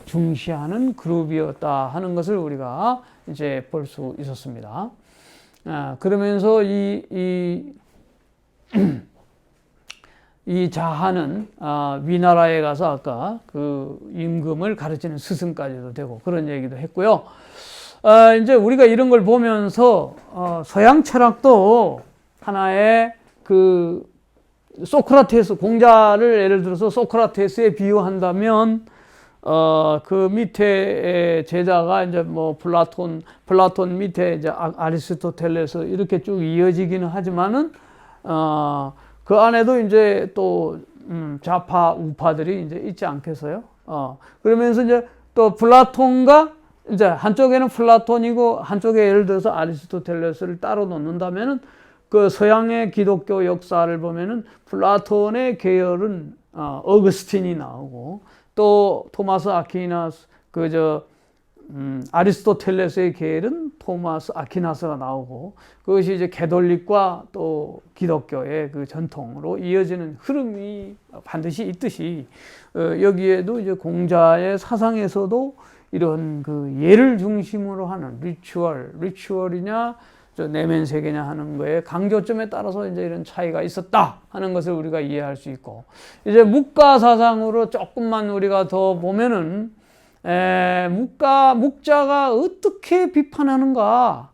중시하는 그룹이었다 하는 것을 우리가 이제 볼 수 있었습니다. 그러면서 이 자하는 위나라에 가서 아까 그 임금을 가르치는 스승까지도 되고 그런 얘기도 했고요. 이제 우리가 이런 걸 보면서 서양 철학도 하나의 그 소크라테스, 공자를 예를 들어서 소크라테스에 비유한다면 그 밑에 제자가 이제 뭐 플라톤 밑에 이제 아리스토텔레스 이렇게 쭉 이어지기는 하지만은 그 안에도 이제 또 좌파 우파들이 이제 있지 않겠어요? 그러면서 이제 또 플라톤과 이제 한쪽에는 플라톤이고 한쪽에 예를 들어서 아리스토텔레스를 따로 놓는다면은 그 서양의 기독교 역사를 보면은 플라톤의 계열은 어거스틴이 나오고 또 토마스 아퀴나스 아리스토텔레스의 계열은 토마스 아퀴나스가 나오고 그것이 이제 가톨릭과 또 기독교의 그 전통으로 이어지는 흐름이 반드시 있듯이 여기에도 이제 공자의 사상에서도 이런 그 예를 중심으로 하는 리추얼이냐 내면 세계냐 하는 거에 강조점에 따라서 이제 이런 차이가 있었다 하는 것을 우리가 이해할 수 있고 이제 묵가 사상으로 조금만 우리가 더 보면은 묵자가 어떻게 비판하는가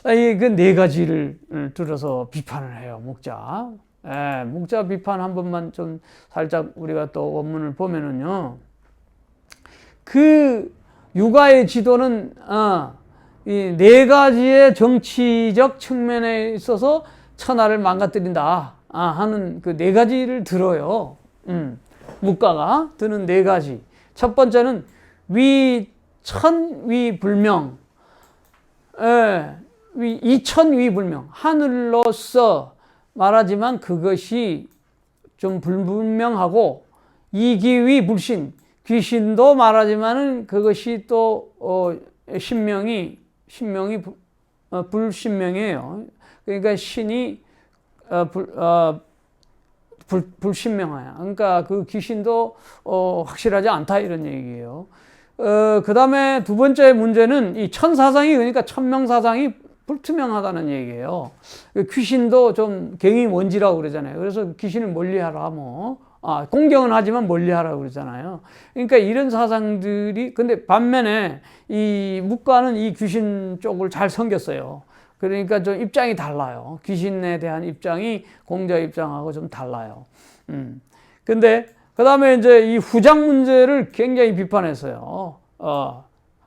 그 네 가지를 들어서 비판을 해요. 묵자 비판 한 번만 좀 살짝 우리가 또 원문을 보면은요 그 육아의 지도는 이 네 가지의 정치적 측면에 있어서 천하를 망가뜨린다 하는 그 네 가지를 들어요. 묵가가 드는 네 가지. 첫 번째는 위천위불명. 이천위불명. 하늘로서 말하지만 그것이 좀 불분명하고 이기위불신. 귀신도 말하지만은 그것이 또 신명이 불신명이에요. 그러니까 신이 불신명해요. 그러니까 그 귀신도 확실하지 않다 이런 얘기예요. 그 다음에 두 번째 문제는 이 천사상이 그러니까 천명사상이 불투명하다는 얘기예요. 귀신도 좀 갱이먼지라고 그러잖아요. 그래서 귀신을 멀리하라 공경은 하지만 멀리하라고 그러잖아요. 그러니까 이런 사상들이 근데 반면에 이 묵가는 이 귀신 쪽을 잘 섬겼어요. 그러니까 좀 입장이 달라요. 귀신에 대한 입장이 공자 입장하고 좀 달라요. 근데 그 다음에 이제 이 후장 문제를 굉장히 비판했어요.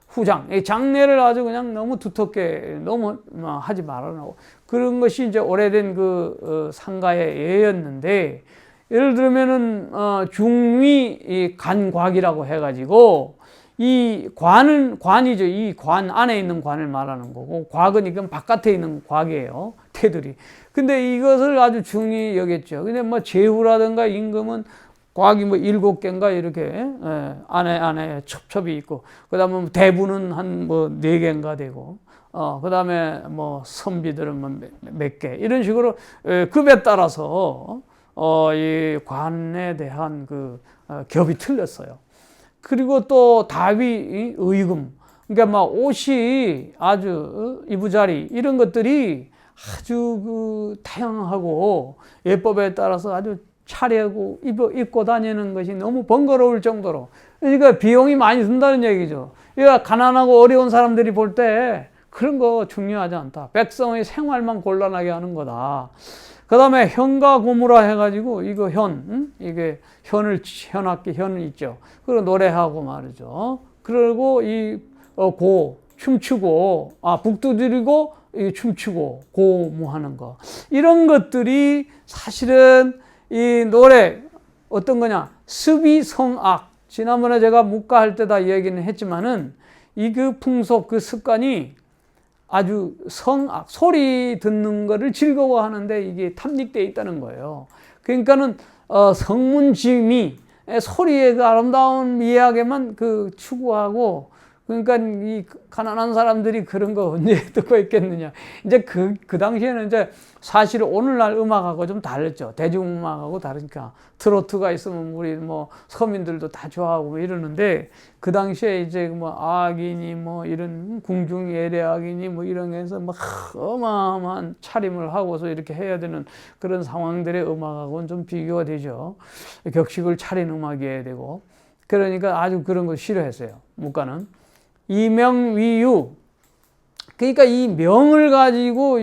후장. 이 장례를 아주 그냥 너무 두텁게, 너무 하지 말라고. 그런 것이 이제 오래된 그 상가의 예였는데, 예를 들면은, 중위 간곽이라고 해가지고, 이 관이죠. 이 관 안에 있는 관을 말하는 거고, 곽은 이건 바깥에 있는 곽이에요. 태들이. 근데 이것을 아주 중히 여겼죠. 근데 뭐 제후라든가 임금은 곽이 뭐 7개인가 이렇게 안에 첩첩이 있고, 그 다음에 대부는 한 뭐 4개인가 되고, 그 다음에 뭐 선비들은 뭐 몇 개, 이런 식으로 급에 따라서 이 관에 대한 그 겹이 틀렸어요. 그리고 또 다위 의금, 그러니까 막 옷이 아주 이부자리 이런 것들이 아주 그 다양하고 예법에 따라서 아주 차려고 입고 다니는 것이 너무 번거로울 정도로, 그러니까 비용이 많이 든다는 얘기죠. 그러니까 가난하고 어려운 사람들이 볼 때 그런 거 중요하지 않다. 백성의 생활만 곤란하게 하는 거다. 그 다음에 현가 고무라 해가지고 이거 이게 현악기 있죠. 그리고 노래하고 말이죠. 그리고 춤추고 북두드리고 춤추고 고무하는 거, 이런 것들이 사실은 이 노래 어떤 거냐, 습이성악. 지난번에 제가 묵가할 때 다 얘기는 했지만은 이 그 풍속 그 습관이 아주 성악, 소리 듣는 거를 즐거워하는데 이게 탐닉되어 있다는 거예요. 그러니까는 성문지미, 소리의 그 아름다운 미학에만 그 추구하고, 그러니까 이 가난한 사람들이 그런 거 언제 듣고 있겠느냐. 이제 그 당시에는 이제 사실 오늘날 음악하고 좀 다르죠. 대중음악하고 다르니까. 트로트가 있으면 우리 뭐 서민들도 다 좋아하고 뭐 이러는데, 그 당시에 이제 뭐 악인이 뭐 이런 궁중 예례악인이 뭐 이런 게서 막 어마어마한 차림을 하고서 이렇게 해야 되는 그런 상황들의 음악하고는 좀 비교가 되죠. 격식을 차린 음악이어야 되고. 그러니까 아주 그런 거 싫어했어요. 묵가는. 이명위유, 그러니까 이 명을 가지고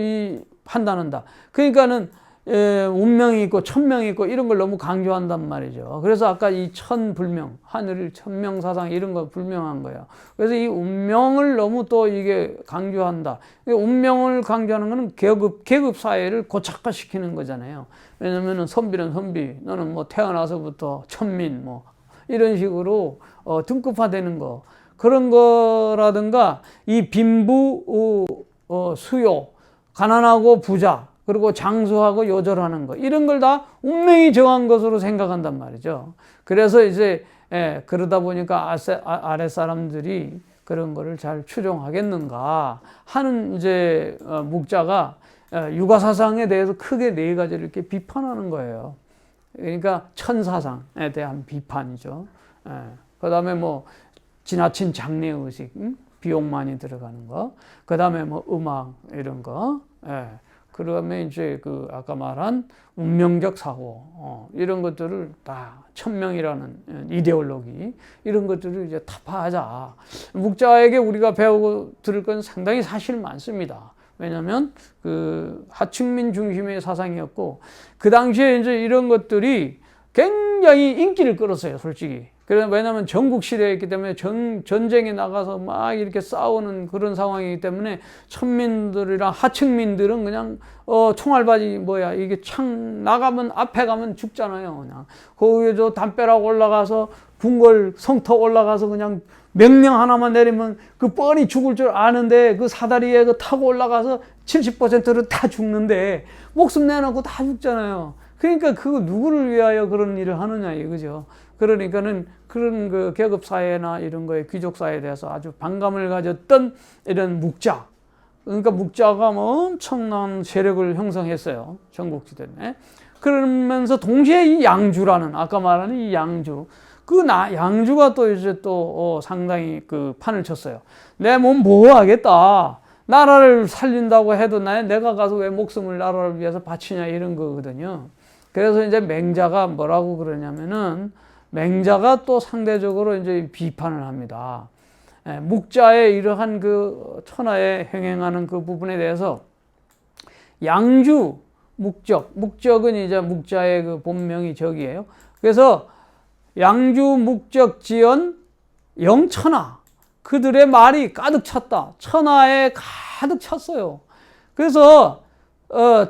판단한다. 그러니까는 운명이 있고 천명이 있고 이런 걸 너무 강조한단 말이죠. 그래서 아까 이 천불명, 하늘 천명사상 이런 거 불명한 거예요. 그래서 이 운명을 너무 또 이게 강조한다. 운명을 강조하는 거는 계급 사회를 고착화시키는 거잖아요. 왜냐면은 선비는 선비, 너는 뭐 태어나서부터 천민 뭐 이런 식으로 등급화되는 거. 그런 거라든가 이 빈부 수요, 가난하고 부자, 그리고 장수하고 요절하는 거, 이런 걸 다 운명이 정한 것으로 생각한단 말이죠. 그래서 이제 그러다 보니까 아랫 사람들이 그런 거를 잘 추종하겠는가 하는 이제 묵자가 육아사상에 대해서 크게 네 가지를 이렇게 비판하는 거예요. 그러니까 천사상에 대한 비판이죠. 그 다음에 뭐 지나친 장래의식, 비용 많이 들어가는 거, 그 다음에 뭐 음악 이런 거, 그다음에 이제 그 아까 말한 운명적 사고, 이런 것들을 다 천명이라는 이데올로기, 이런 것들을 이제 타파하자. 묵자에게 우리가 배우고 들을 건 상당히 사실 많습니다. 왜냐하면 그 하층민 중심의 사상이었고, 그 당시에 이제 이런 것들이 굉장히 인기를 끌었어요, 솔직히. 왜냐하면 전국 시대였기 때문에 전쟁에 나가서 막 이렇게 싸우는 그런 상황이기 때문에 천민들이랑 하층민들은 그냥 총알바지 뭐야 이게 창 나가면 앞에 가면 죽잖아요. 그냥 거기에 저 담벼락 올라가서 궁궐 성터 올라가서 그냥 명령 하나만 내리면 그 뻔히 죽을 줄 아는데 그 사다리에 그 타고 올라가서 70%를 다 죽는데 목숨 내놓고 다 죽잖아요. 그러니까 그거 누구를 위하여 그런 일을 하느냐 이거죠. 그러니까는 그런 그 계급 사회나 이런 거에 귀족 사회에 대해서 아주 반감을 가졌던 이런 묵자. 그러니까 묵자가 뭐 엄청난 세력을 형성했어요. 전국시대에. 그러면서 동시에 이 양주라는 아까 말하는 이 양주. 양주가 또 이제 또 상당히 그 판을 쳤어요. 내 몸 보호하겠다. 나라를 살린다고 해도 내가 가서 왜 목숨을 나라를 위해서 바치냐 이런 거거든요. 그래서 이제 맹자가 뭐라고 그러냐면은 맹자가 또 상대적으로 이제 비판을 합니다. 묵자의 이러한 그 천하에 행행하는 그 부분에 대해서 양주, 묵적은 이제 묵자의 그 본명이 적이에요. 그래서 양주, 묵적, 지연, 영천하. 그들의 말이 가득 찼다. 천하에 가득 찼어요. 그래서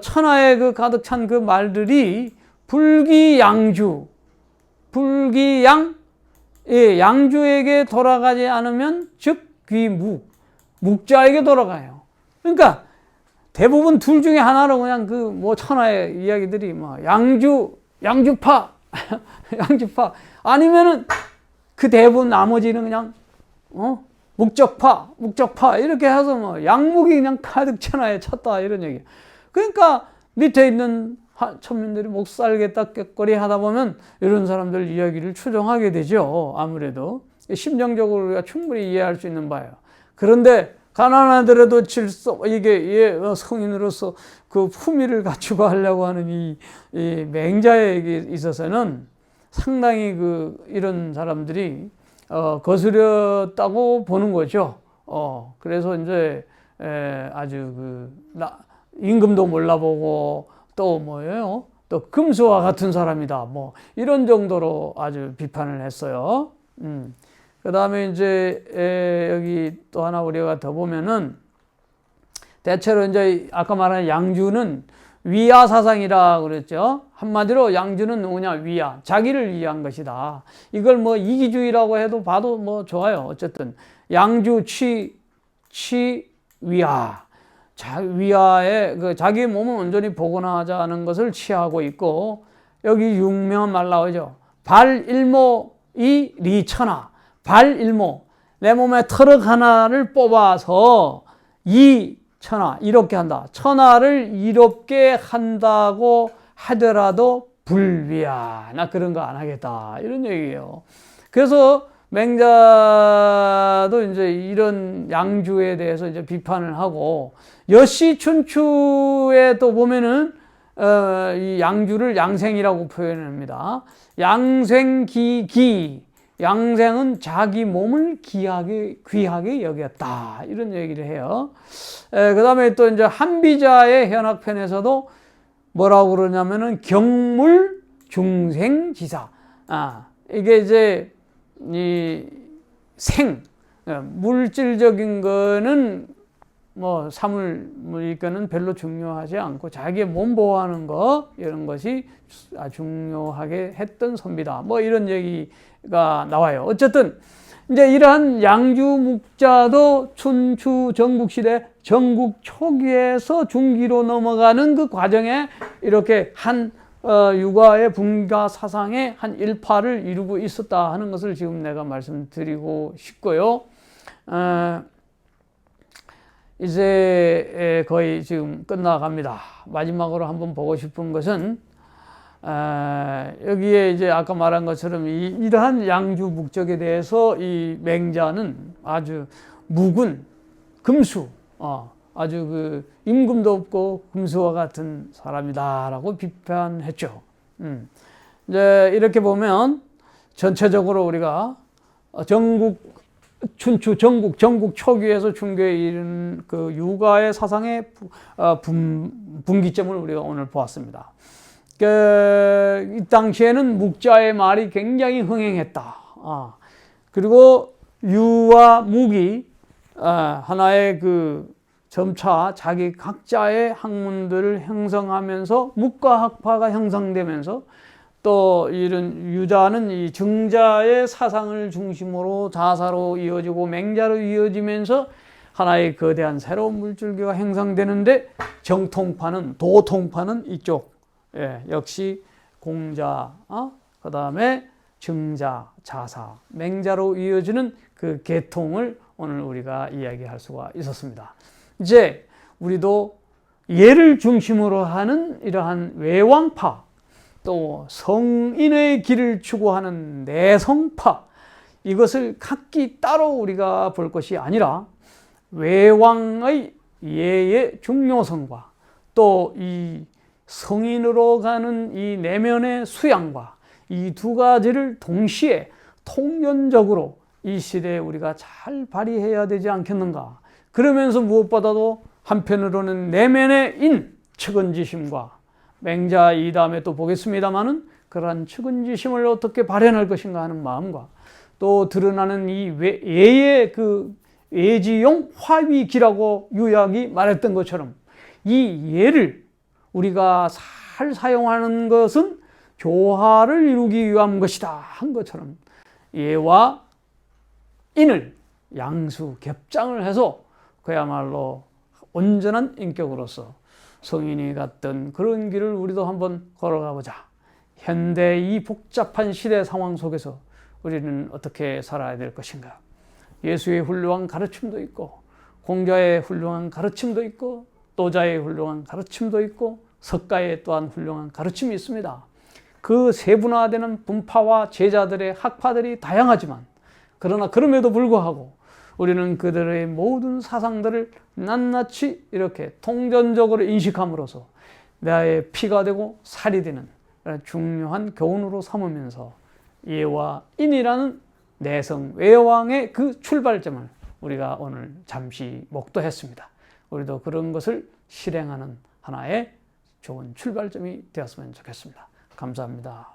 천하에 그 가득 찬 그 말들이 불기양주, 양주에게 돌아가지 않으면 즉 귀묵, 묵자에게 돌아가요. 그러니까 대부분 둘 중에 하나로 그냥 그 뭐 천하의 이야기들이 뭐 양주파, 양주파 아니면은 그 대부분 나머지는 그냥 묵적파 이렇게 해서 뭐 양묵이 그냥 가득 천하에 찼다 이런 얘기예요. 그러니까 밑에 있는 천민들이 목 살겠다 꾀꼬리 하다 보면 이런 사람들 이야기를 추종하게 되죠. 아무래도 심정적으로 우리가 충분히 이해할 수 있는 바예요. 그런데 가난하더라도 이게 성인으로서 그 품위를 갖추고 하려고 하는 이 맹자에게 있어서는 상당히 이런 사람들이 거스렸다고 보는 거죠. 그래서 이제 아주 임금도 몰라보고 또 뭐예요? 또 금수와 같은 사람이다. 뭐 이런 정도로 아주 비판을 했어요. 그 다음에 이제 여기 또 하나 우리가 더 보면은 대체로 이제 아까 말한 양주는 위야 사상이라 그랬죠. 한마디로 양주는 누구냐? 위야. 자기를 위한 것이다. 이걸 뭐 이기주의라고 해도 봐도 뭐 좋아요. 어쨌든 양주 위야. 위하에 자기 몸을 온전히 복원하자는 것을 취하고 있고, 여기 유명한 말 나오죠. 발일모이 리천하. 발일모. 내 몸에 터럭 하나를 뽑아서 천하. 이롭게 한다. 천하를 이롭게 한다고 하더라도 불위야. 나 그런 거 안 하겠다. 이런 얘기예요. 그래서 맹자도 이제 이런 양주에 대해서 이제 비판을 하고, 여시춘추에 또 보면은 이 양주를 양생이라고 표현합니다. 양생기기. 양생은 자기 몸을 귀하게 여겼다. 이런 얘기를 해요. 그 다음에 또 이제 한비자의 현학편에서도 뭐라고 그러냐면은 경물 중생지사. 이게 이제 이 물질적인 거는 뭐 사물이니까는 별로 중요하지 않고 자기의 몸 보호하는 거 이런 것이 중요하게 했던 선비다. 뭐 이런 얘기가 나와요. 어쨌든 이제 이러한 양주묵자도 춘추 전국시대 전국 초기에서 중기로 넘어가는 그 과정에 이렇게 한 유가의 분가 사상의 한 일파를 이루고 있었다 하는 것을 지금 내가 말씀드리고 싶고요. 이제 거의 지금 끝나갑니다. 마지막으로 한번 보고 싶은 것은 여기에 이제 아까 말한 것처럼 이러한 양주 목적에 대해서 이 맹자는 아주 묵은 금수, 아주 그 임금도 없고 금수와 같은 사람이다라고 비판했죠. 이제 이렇게 보면 전체적으로 우리가 춘추 전국 초기에서 중교에 이른 그 유가의 사상의 분기점을 우리가 오늘 보았습니다. 이 당시에는 묵자의 말이 굉장히 흥행했다. 그리고 유와 묵이 하나의 그 점차 자기 각자의 학문들을 형성하면서 묵과 학파가 형성되면서 또 이런 유자는 이 증자의 사상을 중심으로 자사로 이어지고 맹자로 이어지면서 하나의 거대한 새로운 물줄기가 형성되는데 정통파는 도통파는 이쪽 역시 공자, 그 다음에 증자, 자사, 맹자로 이어지는 그 계통을 오늘 우리가 이야기할 수가 있었습니다. 이제 우리도 예를 중심으로 하는 이러한 외왕파, 또 성인의 길을 추구하는 내성파, 이것을 각기 따로 우리가 볼 것이 아니라 외왕의 예의 중요성과 또 이 성인으로 가는 이 내면의 수양과 이 두 가지를 동시에 통연적으로 이 시대에 우리가 잘 발휘해야 되지 않겠는가. 그러면서 무엇보다도 한편으로는 내면의 측은지심과 맹자 이 다음에 또 보겠습니다만은 그러한 측은지심을 어떻게 발현할 것인가 하는 마음과 또 드러나는 이 예의 그 예지용 화위기라고 유약이 말했던 것처럼 이 예를 우리가 잘 사용하는 것은 교화를 이루기 위한 것이다 한 것처럼 예와 인을 양수 겹장을 해서 그야말로 온전한 인격으로서 성인이 갔던 그런 길을 우리도 한번 걸어가 보자. 현대 이 복잡한 시대 상황 속에서 우리는 어떻게 살아야 될 것인가. 예수의 훌륭한 가르침도 있고 공자의 훌륭한 가르침도 있고 도자의 훌륭한 가르침도 있고 석가의 또한 훌륭한 가르침이 있습니다. 그 세분화되는 분파와 제자들의 학파들이 다양하지만 그러나 그럼에도 불구하고 우리는 그들의 모든 사상들을 낱낱이 이렇게 통전적으로 인식함으로써 나의 피가 되고 살이 되는 중요한 교훈으로 삼으면서 예와 인이라는 내성 외왕의 그 출발점을 우리가 오늘 잠시 목도했습니다. 우리도 그런 것을 실행하는 하나의 좋은 출발점이 되었으면 좋겠습니다. 감사합니다.